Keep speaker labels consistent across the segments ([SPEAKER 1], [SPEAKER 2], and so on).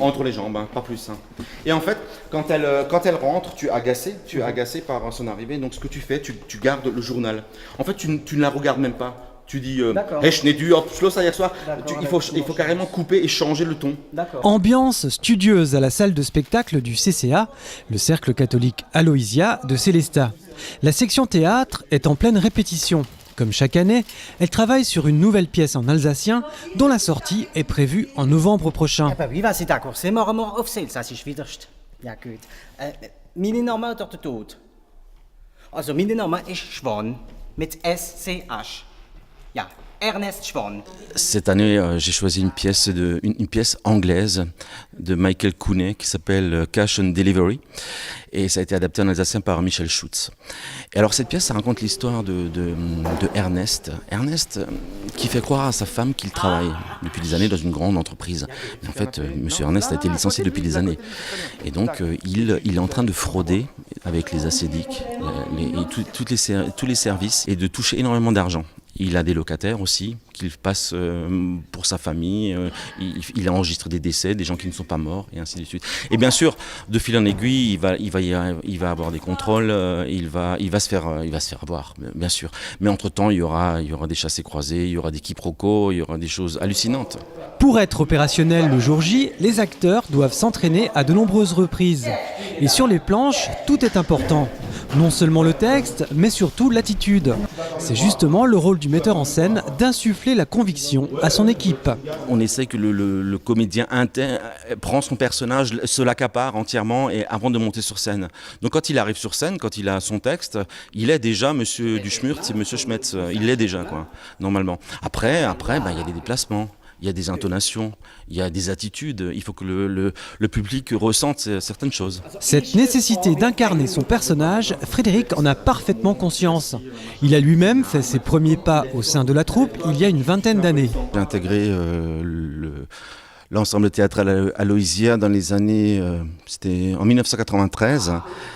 [SPEAKER 1] Entre les jambes, hein, pas plus. Hein. Et en fait, quand elle rentre, tu es agacé par son arrivée. Donc ce que tu fais, tu gardes le journal. En fait, tu ne la regardes même pas. Tu dis hey, je n'ai dû, hop, schloss hier soir. Il faut carrément couper et changer le ton.
[SPEAKER 2] Ambiance studieuse à la salle de spectacle du CCA, le Cercle catholique Aloysia de Sélestat. La section théâtre est en pleine répétition. Comme chaque année, elle travaille sur une nouvelle pièce en alsacien dont la sortie est prévue en novembre prochain.
[SPEAKER 3] Wie was Sie d'accord? C'est morgen auf Elsassisch widerst. Ja gut. Mein Name ist der Tod. Also mein Name ist Schwan mit SCH. Ja, Ernest Schwan.
[SPEAKER 4] Cette année, j'ai choisi une pièce anglaise de Michael Cooney qui s'appelle Cash and Delivery et ça a été adapté en alsacien par Michel Schutz. Et alors cette pièce, ça raconte l'histoire de Ernest. Ernest qui fait croire à sa femme qu'il travaille depuis des années dans une grande entreprise. Mais en fait, monsieur Ernest a été licencié depuis des années. Et donc, il est en train de frauder avec les acédiques, tous les services et de toucher énormément d'argent. Il a des locataires aussi qu'il passe pour sa famille. Il enregistre des décès, des gens qui ne sont pas morts, et ainsi de suite. Et bien sûr, de fil en aiguille, il va avoir des contrôles. Il va se faire avoir, bien sûr. Mais entre-temps, il y aura des chassés-croisés, il y aura des quiproquos, il y aura des choses hallucinantes.
[SPEAKER 2] Pour être opérationnel le jour J, les acteurs doivent s'entraîner à de nombreuses reprises. Et sur les planches, tout est important. Non seulement le texte, mais surtout l'attitude. C'est justement le rôle du metteur en scène d'insuffler la conviction à son équipe.
[SPEAKER 4] On essaie que le comédien prend son personnage, se l'accapare entièrement et avant de monter sur scène. Donc quand il arrive sur scène, quand il a son texte, il est déjà Monsieur Duschmurtz et Monsieur Schmetz. Il l'est déjà, quoi, normalement. Après, il y a des déplacements. Il y a des intonations, il y a des attitudes, il faut que le public ressente certaines choses.
[SPEAKER 2] Cette nécessité d'incarner son personnage, Frédéric en a parfaitement conscience. Il a lui-même fait ses premiers pas au sein de la troupe il y a une vingtaine d'années.
[SPEAKER 4] J'ai intégré l'ensemble théâtral Aloysia dans les années, c'était en 1993.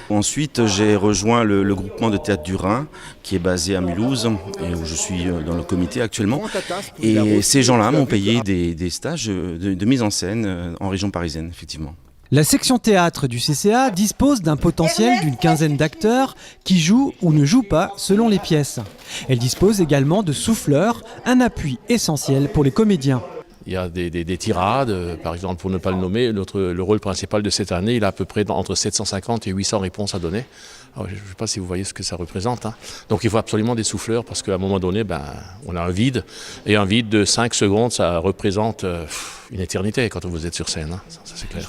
[SPEAKER 4] Ensuite, j'ai rejoint le groupement de théâtre du Rhin, qui est basé à Mulhouse, et où je suis dans le comité actuellement. Et ces gens-là m'ont payé des stages de mise en scène en région parisienne, effectivement.
[SPEAKER 2] La section théâtre du CCA dispose d'un potentiel d'une quinzaine d'acteurs qui jouent ou ne jouent pas selon les pièces. Elle dispose également de souffleurs, un appui essentiel pour les comédiens.
[SPEAKER 5] Il y a des tirades, par exemple, pour ne pas le nommer, le rôle principal de cette année, il a à peu près entre 750 et 800 réponses à donner. Alors, je ne sais pas si vous voyez ce que ça représente. Hein. Donc il faut absolument des souffleurs parce qu'à un moment donné, on a un vide. Et un vide de 5 secondes, ça représente une éternité quand vous êtes sur scène. Hein. Ça c'est clair.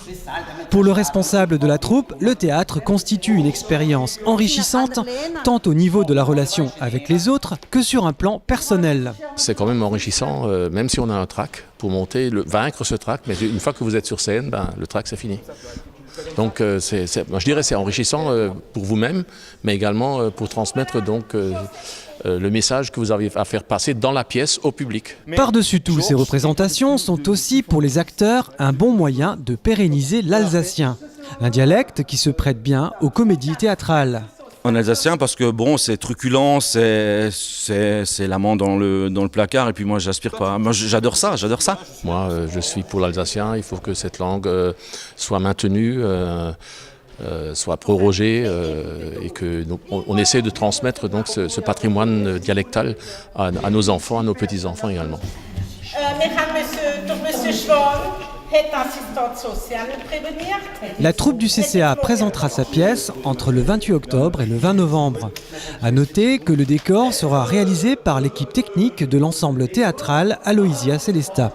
[SPEAKER 2] Pour le responsable de la troupe, le théâtre constitue une expérience enrichissante, tant au niveau de la relation avec les autres que sur un plan personnel.
[SPEAKER 5] C'est quand même enrichissant, même si on a un trac, pour vaincre ce trac. Mais une fois que vous êtes sur scène, le trac c'est fini. Donc moi, je dirais c'est enrichissant pour vous-même, mais également pour transmettre donc le message que vous avez à faire passer dans la pièce au public.
[SPEAKER 2] Par-dessus tout, ces représentations sont aussi pour les acteurs un bon moyen de pérenniser l'alsacien, un dialecte qui se prête bien aux comédies théâtrales.
[SPEAKER 4] En alsacien parce que bon, c'est truculent, c'est l'amant dans le placard et puis moi j'aspire pas. Moi j'adore ça.
[SPEAKER 5] Moi je suis pour l'alsacien, il faut que cette langue soit maintenue, soit prorogée et que on essaie de transmettre donc ce patrimoine dialectal à nos enfants, à nos petits-enfants également.
[SPEAKER 6] Monsieur Schwan.
[SPEAKER 2] La troupe du CCA présentera sa pièce entre le 28 octobre et le 20 novembre. À noter que le décor sera réalisé par l'équipe technique de l'ensemble théâtral Aloysia Sélestat.